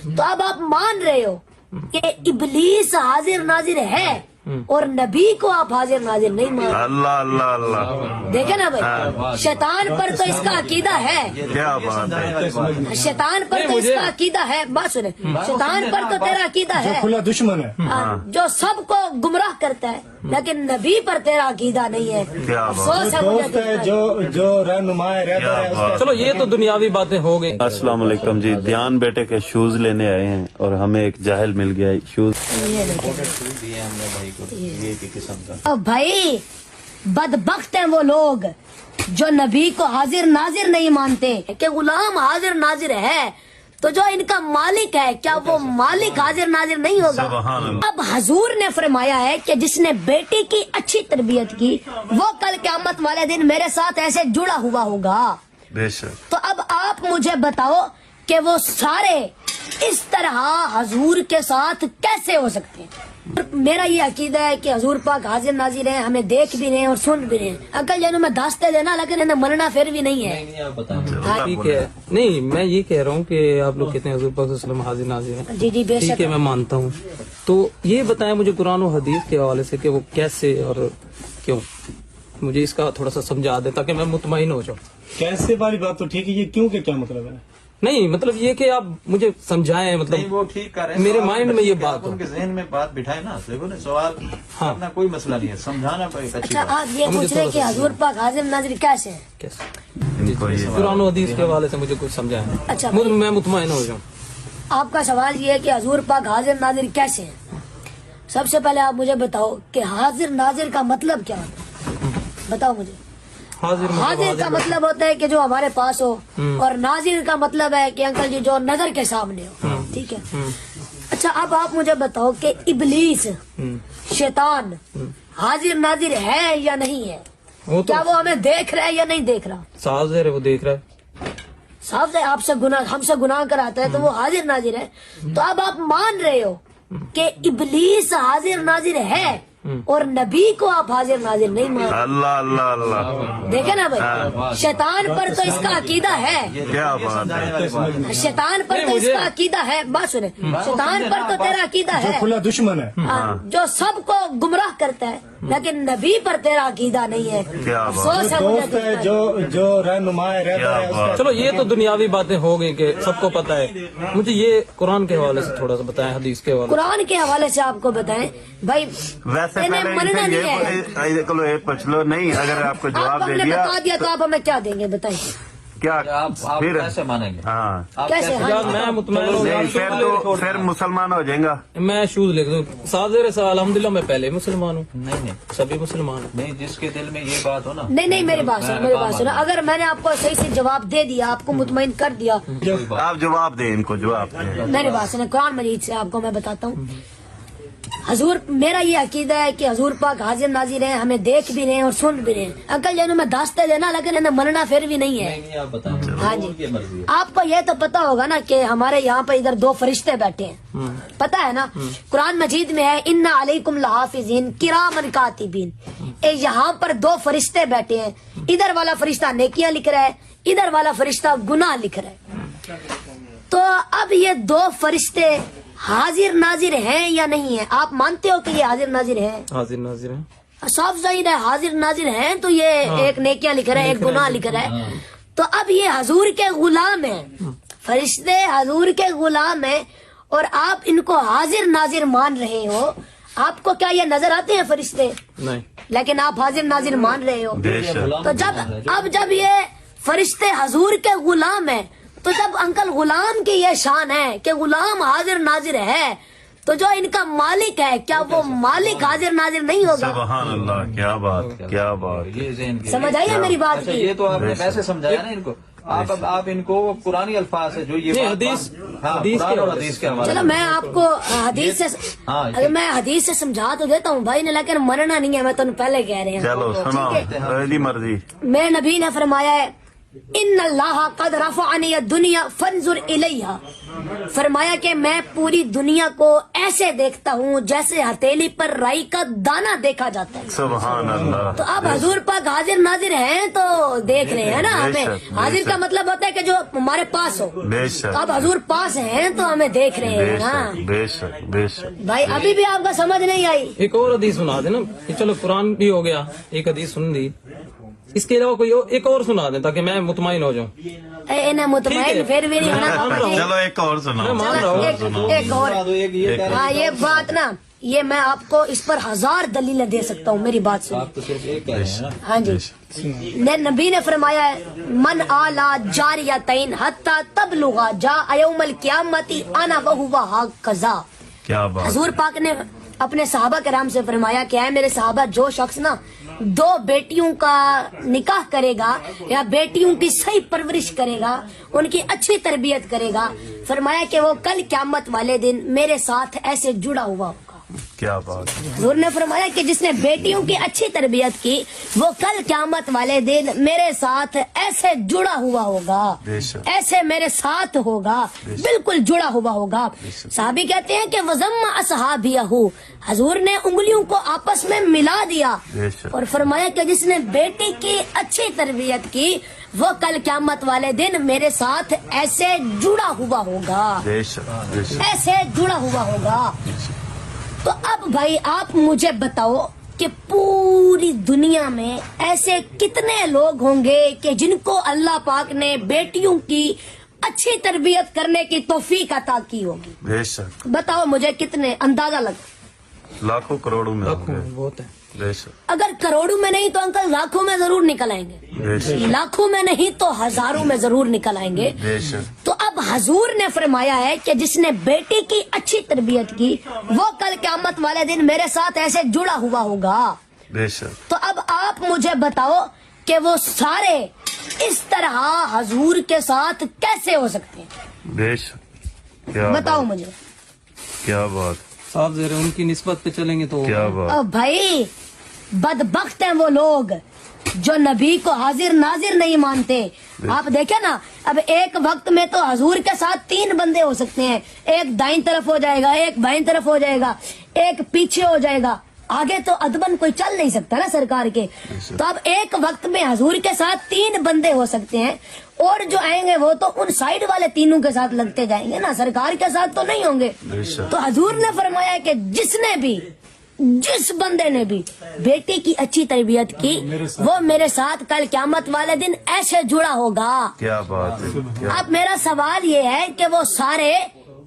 تو اب آپ مان رہے ہو کہ ابلیس حاضر ناظر ہے اور نبی کو آپ حاضر ناظر نہیں مان رہے. اللہ اللہ اللہ. دیکھیں نا بھائی، شیطان پر تو اس کا عقیدہ ہے، کیا بات ہے. شیطان پر تو اس کا عقیدہ ہے. بات سنیں، شیطان پر تو تیرا عقیدہ ہے کھلا دشمن ہے جو سب کو گمراہ کرتا ہے، لیکن نبی پر تیرا عقیدہ نہیں ہے. کیا بات. افسوس ہے مجھے دوست ہے جو رہنما ہے رہتا ہے اس کا. چلو یہ تو دنیاوی باتیں ہو گئی. السلام علیکم جی. دھیان بیٹے کے شوز لینے آئے ہیں اور ہمیں ایک جاہل مل گیا ہے شوز. اب بھائی بدبخت ہیں وہ لوگ جو نبی کو حاضر ناظر نہیں مانتے کہ غلام حاضر ناظر ہے، تو جو ان کا مالک ہے کیا وہ مالک حاضر ناظر نہیں ہوگا؟ سبحان اللہ. اب حضور نے فرمایا ہے کہ جس نے بیٹی کی اچھی تربیت کی وہ کل قیامت والے دن میرے ساتھ ایسے جڑا ہوا ہوگا. بے شک. تو اب آپ مجھے بتاؤ کہ وہ سارے اس طرح حضور کے ساتھ کیسے ہو سکتے ہیں؟ میرا یہ عقیدہ ہے کہ حضور پاک حاضر ناظر ہیں، ہمیں دیکھ بھی رہے ہیں اور سن بھی رہے ہیں. انکل جنہوں میں داستے دینا لیکن انہیں مننا پھر بھی نہیں ہے. ٹھیک ہے، نہیں میں یہ کہہ رہا ہوں کہ آپ لوگ کہتے ہیں حضور پاک صلی اللہ علیہ وسلم حاضر ناظر ہیں. جی جی بے ٹھیک شک. ہے، میں مانتا ہوں. تو یہ بتائیں مجھے قرآن و حدیث کے حوالے سے کہ وہ کیسے اور کیوں، مجھے اس کا تھوڑا سا سمجھا دیں تاکہ میں مطمئن ہو جاؤں. کیسے والی بات تو ٹھیک ہے، یہ کیوں کہ کیا مطلب ہے؟ نہیں مطلب یہ کہ آپ مجھے سمجھائیں، نہیں مطلب وہ ٹھیک کر رہے ہیں. میرے مائنڈ میں یہ بات آپ ہو. ان کے ذہن میں بات بٹھائے نا. دیکھو نا سوال اپنا کوئی مسئلہ نہیں ہے، سمجھانا کوئی اچھی اچھا بات. آپ یہ پوچھ رہے ہیں کہ حضور پاک حاضر ناظر کیسے ہیں؟ کیسے قرآن و حدیث کے حوالے سے مجھے کچھ سمجھائیں. اچھا میں مطمئن ہو جاؤں. آپ کا سوال یہ ہے کہ حضور پاک حاضر ناظر کیسے ہیں. سب سے پہلے آپ مجھے بتاؤ کہ حاضر ناظر کا مطلب کیا ہوتا ہے؟ بتاؤ مجھے. حاضر کا مطلب ہوتا ہے کہ جو ہمارے پاس ہو، اور ناظر کا مطلب ہے کہ انکل جی جو نظر کے سامنے ہو. ٹھیک ہے. اچھا اب آپ مجھے بتاؤ کہ ابلیس شیطان حاضر ناظر ہے یا نہیں ہے؟ کیا وہ ہمیں دیکھ رہا ہے یا نہیں دیکھ رہا؟ صاف ظاہر ہے وہ دیکھ رہا ہے. صاحب آپ سے گناہ، ہم سے گناہ کراتا ہے تو وہ حاضر ناظر ہے. تو اب آپ مان رہے ہو کہ ابلیس حاضر ناظر ہے اور نبی کو آپ حاضر ناظر نہیں مان رہے. اللہ اللہ اللہ. دیکھیں نا بھائی، شیطان پر تو اس کا عقیدہ ہے، کیا بات ہے. شیطان پر تو اس کا عقیدہ ہے. بات سنیں، شیطان پر تو تیرا عقیدہ ہے کھلا دشمن ہے جو سب کو گمراہ کرتا ہے، لیکن نبی پر تیرا عقیدہ نہیں ہے. کیا بات. افسوس ہے دوست مجھے. ہے جو رہنما ہے رہتا ہے اس کا. چلو یہ تو دنیاوی باتیں ہو گئی کہ سب کو پتہ ہے. مجھے یہ قرآن کے حوالے سے تھوڑا سا بتائیں، حدیث کے حوالے سے. قرآن کے حوالے سے آپ کو بتائیں بھائی. ویسے انہیں پہلے مننا ان سے نہیں ہے. یہ چلو یہ پوچھ لو. نہیں اگر آپ کو آپ جواب ہم دے نے دیا بتا دیا تو آپ ہمیں کیا دیں گے؟ بتائیں کیا آپ پھر. کیسے مانیں گے؟ ہاں آپ کیسے؟ کیسے ہاں. میں مطمئن ہوں. نہیں پھر مسلمان ہو جائیں گا. میں شوز لکھ دوں. صاف ظاہر ہے الحمدللہ میں پہلے مسلمان ہوں، نہیں سبھی مسلمان ہیں. نہیں، جس کے دل میں یہ بات ہو نا. نہیں میری بات سنو، میری بات سنو. اگر میں نے آپ کو صحیح سے جواب دے دیا، آپ کو مطمئن کر دیا، آپ جواب دیں ان کو، جواب دیں. میری بات سنیں. قرآن مجید سے آپ کو میں بتاتا ہوں. حضور، میرا یہ عقیدہ ہے کہ حضور پاک حاضر ناظر ہیں، ہمیں دیکھ بھی رہے ہیں اور سن بھی رہے ہیں. انکل جنہوں میں داستے دینا لیکن انہیں مننا پھر بھی نہیں ہے. نہیں آپ بتائیں. ہاں جی. آپ کو یہ تو پتا ہوگا نا کہ ہمارے یہاں پہ ادھر دو فرشتے بیٹھے ہیں، پتا ہے نا؟ قرآن مجید میں ہے انا علیکم لحافظین کرامن کاتبین. یہاں پر دو فرشتے بیٹھے ہیں. ادھر والا فرشتہ نیکیاں لکھ رہا ہے، ادھر والا فرشتہ گناہ لکھ رہا ہے. تو اب یہ دو فرشتے حاضر ناظر ہیں یا نہیں ہیں؟ آپ مانتے ہو کہ یہ حاضر ناظر ہیں؟ حاضر ناظر ہیں. صاف ظاہر ہے حاضر ناظر ہیں. تو یہ ایک نیکیاں لکھ رہا ہے، ایک گناہ لکھ رہا ہے. تو اب یہ حضور کے غلام ہیں، فرشتے حضور کے غلام ہیں، اور آپ ان کو حاضر ناظر مان رہے ہو. آپ کو کیا یہ نظر آتے ہیں فرشتے؟ نہیں. لیکن آپ حاضر ناظر مان رہے ہو. بے شک. تو جب یہ فرشتے حضور کے غلام ہیں، تو جب انکل غلام کی یہ شان ہے کہ غلام حاضر ناظر ہے، تو جو ان کا مالک ہے کیا وہ مالک حاضر ناظر نہیں ہوگا؟ سبحان اللہ. کیا بات، کیا بات. یہ ذہن کی سمجھ آئیے میری بات اچھا، کی؟ یہ تو آپ نے ویسے سمجھایا نا ان کو. آپ ان کو قرآنی الفاظ ہے جو یہ نہیں، بات- حدیث- ہاں، حدیث قرآن کے اور حوالے حدیث کے حوالے چلو سے. میں آپ کو حدیث سے اگر میں حدیث سے سمجھا تو دیتا ہوں بھائی نے، لیکن مننا نہیں ہے. میں تمہیں پہلے کہہ رہے ہیں. چلو سنو، میری مرضی. میرے نبی نے فرمایا ہے ان اللہ قد رفعنی الدنیا فانظر الیہا، فرمایا کہ میں پوری دنیا کو ایسے دیکھتا ہوں جیسے ہتھیلی پر رائی کا دانہ دیکھا جاتا ہے۔ سبحان اللہ۔ تو اب حضور پاک حاضر ناظر ہیں تو دیکھ رہے ہیں نا ہمیں۔ حاضر کا مطلب ہوتا ہے کہ جو ہمارے پاس ہو، بے شک اب حضور پاس ہیں تو ہمیں دیکھ رہے ہیں نا۔ بے شک بے شک۔ بھائی ابھی بھی آپ کا سمجھ نہیں آئی؟ ایک اور حدیث سنا دیں نا، کہ چلو قرآن بھی ہو گیا، ایک حدیث سن دی، اس کے علاوہ کوئی ایک اور سنا دیں تاکہ میں مطمئن ہو جاؤں۔ اے نا مطمئن پھر بھی نہیں ہونا۔ چلو ایک اور سناؤ۔ میں مان رہا ہوں۔ ایک اور، ہاں یہ بات نا، یہ میں آپ کو اس پر 1000 دلیلیں دے سکتا ہوں، میری بات سنیں۔ تو صرف ایک ہے نا۔ ہاں جی، نبی نے فرمایا ہے من آلا جاریتین حتی تبلغا جاء یوم القیامت انا وہو ہکذا۔ کیا بات۔ حضور پاک نے اپنے صحابہ کرام سے فرمایا کہ اے میرے صحابہ، جو شخص نا 2 بیٹیوں کا نکاح کرے گا یا بیٹیوں کی صحیح پرورش کرے گا، ان کی اچھی تربیت کرے گا، فرمایا کہ وہ کل قیامت والے دن میرے ساتھ ایسے جڑا ہوا ہوگا۔ کیا بات۔ حضور نے فرمایا کہ جس نے بیٹیوں کی اچھی تربیت کی وہ کل قیامت والے دن میرے ساتھ ایسے جڑا ہوا ہوگا، بے شک۔ ایسے میرے ساتھ ہوگا، بالکل جڑا ہوا ہوگا۔ صحابی کہتے ہیں کہ وَضَمَّ أَصْحَابِيَهُ، حضور نے انگلیوں کو آپس میں ملا دیا بے شک۔ اور فرمایا کہ جس نے بیٹی کی اچھی تربیت کی وہ کل قیامت والے دن میرے ساتھ ایسے جڑا ہوا ہوگا، بے شک بے شک۔ ایسے جڑا ہوا ہوگا۔ تو اب بھائی آپ مجھے بتاؤ کہ پوری دنیا میں ایسے کتنے لوگ ہوں گے کہ جن کو اللہ پاک نے بیٹیوں کی اچھی تربیت کرنے کی توفیق عطا کی ہوگی؟ بے شک۔ بتاؤ مجھے کتنے، اندازہ لگا۔ لاکھوں کروڑوں میں ہوں گے۔ بہت ہے۔ بے شک اگر کروڑوں میں نہیں تو انکل لاکھوں میں ضرور نکل آئیں گے، بے شک لاکھوں میں نہیں تو ہزاروں میں ضرور نکل آئیں گے۔ بے شک۔ تو اب حضور نے فرمایا ہے کہ جس نے بیٹی کی اچھی تربیت کی وہ کل قیامت والے دن میرے ساتھ ایسے جڑا ہوا ہوگا۔ بے شک۔ تو اب آپ مجھے بتاؤ کہ وہ سارے اس طرح حضور کے ساتھ کیسے ہو سکتے ہیں؟ بے شک۔ کیا بتاؤ بات۔ مجھے۔ کیا بات۔ صاحب ذرا ان کی نسبت پہ چلیں گے تو کیا بات۔ او بھائی، بدبخت ہیں وہ لوگ جو نبی کو حاضر ناظر نہیں مانتے۔ آپ دیکھیں نا، اب ایک وقت میں تو حضور کے ساتھ 3 بندے ہو سکتے ہیں، ایک دائیں طرف ہو جائے گا، ایک بائیں طرف ہو جائے گا، ایک پیچھے ہو جائے گا، آگے تو ادبن کوئی چل نہیں سکتا نا سرکار کے۔ تو اب ایک وقت میں حضور کے ساتھ 3 بندے ہو سکتے ہیں، اور جو آئیں گے وہ تو ان سائیڈ والے تینوں کے ساتھ لگتے جائیں گے نا، سرکار کے ساتھ تو نہیں ہوں گے۔ بے شک۔ تو حضور نے فرمایا کہ جس بندے نے بھی بیٹی کی اچھی تربیت کی وہ میرے ساتھ کل قیامت والے دن ایسے جڑا ہوگا۔ کیا بات ہے۔ کیا اب میرا سوال یہ ہے کہ وہ سارے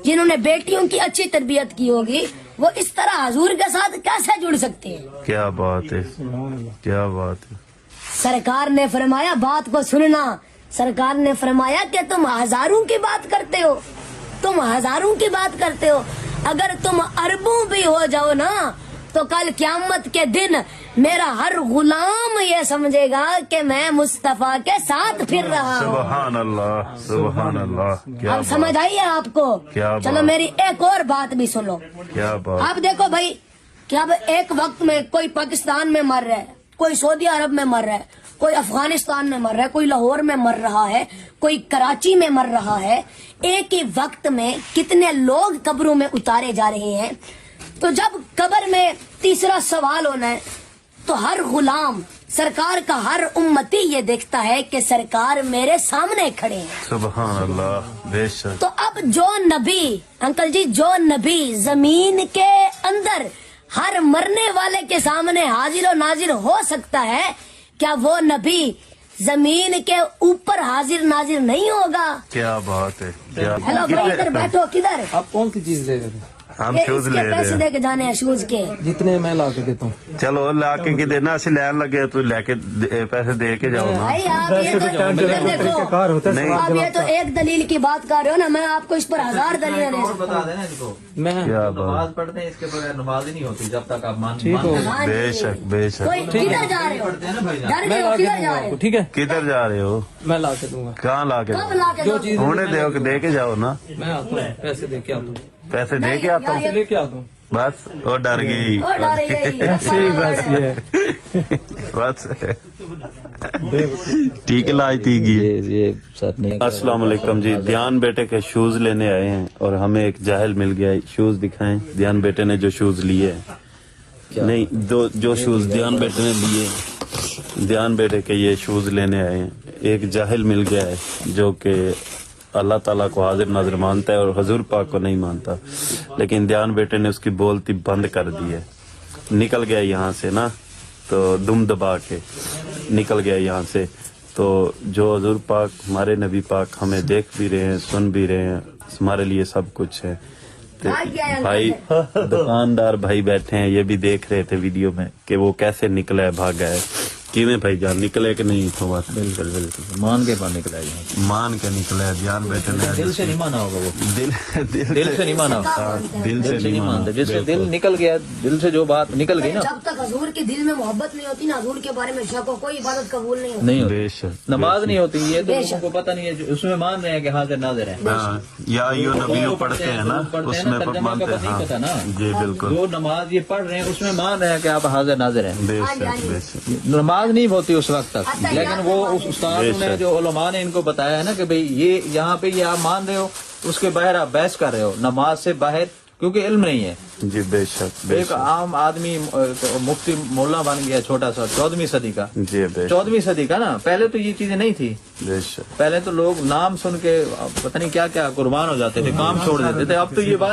جنہوں نے بیٹیوں کی اچھی تربیت کی ہوگی وہ اس طرح حضور کے ساتھ کیسے جڑ سکتے ہیں؟ کیا بات ہے۔ کیا بات ہے۔ سرکار نے فرمایا، بات کو سننا، سرکار نے فرمایا کہ تم ہزاروں کی بات کرتے ہو، تم ہزاروں کی بات کرتے ہو، اگر تم اربوں بھی ہو جاؤ نا تو کل قیامت کے دن میرا ہر غلام یہ سمجھے گا کہ میں مصطفیٰ کے ساتھ پھر رہا ہوں۔ سبحان اللہ سبحان اللہ۔ کیا اب بات۔ سمجھ آئی ہے آپ کو؟ کیا بات۔ چلو میری ایک اور بات بھی سنو۔ کیا بات۔ آپ دیکھو بھائی کہ اب ایک وقت میں کوئی پاکستان میں مر رہا ہے، کوئی سعودی عرب میں مر رہا ہے، کوئی افغانستان میں مر رہا ہے، کوئی لاہور میں مر رہا ہے، کوئی کراچی میں مر رہا ہے۔ ایک ہی وقت میں کتنے لوگ قبروں میں اتارے جا رہے ہیں۔ تو جب قبر میں تیسرا سوال ہونا ہے تو ہر غلام، سرکار کا ہر امتی یہ دیکھتا ہے کہ سرکار میرے سامنے کھڑے ہیں۔ سبحان اللہ۔ بے شک۔ تو اب جو نبی، انکل جی، جو نبی زمین کے اندر ہر مرنے والے کے سامنے حاضر و ناظر ہو سکتا ہے، کیا وہ نبی زمین کے اوپر حاضر ناظر نہیں ہوگا؟ کیا بات ہے۔ کیا ہیلو بھائی، ادھر بیٹھو، کدھر؟ آپ کون سی چیز دے رہے تھے؟ ہم یہ شوز اس لے کے رہے پیسے ہیں۔ دے کے جانے ہیں شوز کے۔ جتنے میں لا کے دیتا ہوں۔ چلو لا کے دے نا، اسی لین لگے تو لے کے پیسے دے کے جاؤ نا۔ بھائی آپ یہ تو ادھر کار دیکھو، ہوتا ہے۔ نہیں۔ آپ یہ تو ایک دلیل کی بات کر رہے ہو نا، میں آپ کو اس پر 1000 دلیلیں دے اور سکتا بتا دینا ان کو، میں کیا بات۔ نماز پڑھتے ہیں اس کے بغیر نماز ہی نہیں ہوتی جب تک آپ مان ٹھیک ہو۔ ہوں۔ بے شک بے شک۔ کوئی کدھر جا رہے ہو؟ پڑھتے ہیں نا بھائی جان۔ ڈر میں گئے ہو، لا کے کدھر دوں جا گا رہے آپ کو، ہو؟ ٹھیک ہے؟ کدھر جا رہے ہو؟ میں لا کے دوں گا کہاں لا کے کب لا کے جو دو؟ چیز ہونے دے کے دے کے جاؤ نا، میں آتا ہوں، پیسے دے کے آتا ہوں، پیسے دے کے آتا ہوں۔ پیسے لے کے آتا ہوں۔ بس وہ ڈر گئی اور ڈر گئی۔ بس ٹھیک لائی تھی گی. یہ سر نہیں السلام علیکم جی. دھیان بیٹے کے شوز لینے آئے ہیں اور ہمیں ایک جاہل مل گیا. شوز دکھائیں. دھیان بیٹے نے جو شوز لیے نہیں جو شوز دھیان بیٹے نے لیے, دھیان بیٹے کے یہ شوز لینے آئے ہیں. ایک جاہل مل گیا ہے جو کہ اللہ تعالیٰ کو حاضر ناظر مانتا ہے اور حضور پاک کو نہیں مانتا, لیکن دھیان بیٹے نے اس کی بولتی بند کر دی ہے. نکل گیا یہاں سے نا, تو دم دبا کے نکل گیا یہاں سے. تو جو حضور پاک ہمارے نبی پاک ہمیں دیکھ بھی رہے ہیں, سن بھی رہے ہیں, ہمارے لیے سب کچھ ہے. بھائی دکاندار بھائی بیٹھے ہیں, یہ بھی دیکھ رہے تھے ویڈیو میں کہ وہ کیسے نکلا ہے, بھاگا ہے. کیویں بھائی جان نکلے کہ نہیں؟ تو بات بالکل بالکل مان کے باہر نکلا ہے, مان کے نکلا ہے. دھیان بیٹے نے دل سے نہیں مانا ہوگا, وہ دل سے نہیں مانا, دل سے نہیں مانتا. جس سے دل نکل گیا, دل سے جو بات نکل گئی نا, جب تک حضور کے دل میں محبت نہیں ہوتی نا, حضور کے بارے میں شک ہو, کوئی عبادت قبول نہیں ہوتی. نہیں ہوتی. بے شک نماز نہیں ہوتی, یہ تو لوگوں کو پتہ نہیں ہے. اس میں مان رہے ہیں کہ حاضر ناظر ہے. یا ایو نبیو پڑھتے ہیں نا, اس میں مانتے ہیں. نہیں پتا نا, جی بالکل. جو نماز یہ پڑھ رہے ہیں اس میں مان رہے ہیں کہ آپ حاضر ناظر ہیں. بے شک بے شک. نماز نہیں ہوتی اس وقت تک, لیکن وہ اس استاد نے جو علماء نے ان کو بتایا ہے نا کہ بھئی یہ یہاں پہ یہ آپ مان رہے ہو, اس کے باہر آپ بحث کر رہے ہو نماز سے باہر, کیونکہ علم نہیں ہے. جی بے شک بے ایک شک. عام آدمی مفتی مولا بن گیا چھوٹا سا 14ویں صدی کا, جی بے شک 14ویں صدی کا نا. پہلے تو یہ چیزیں نہیں تھی. بے شک. پہلے تو لوگ نام سن کے پتہ نہیں کیا کیا قربان ہو جاتے تھے, کام چھوڑ دیتے تھے. اب تو یہ بات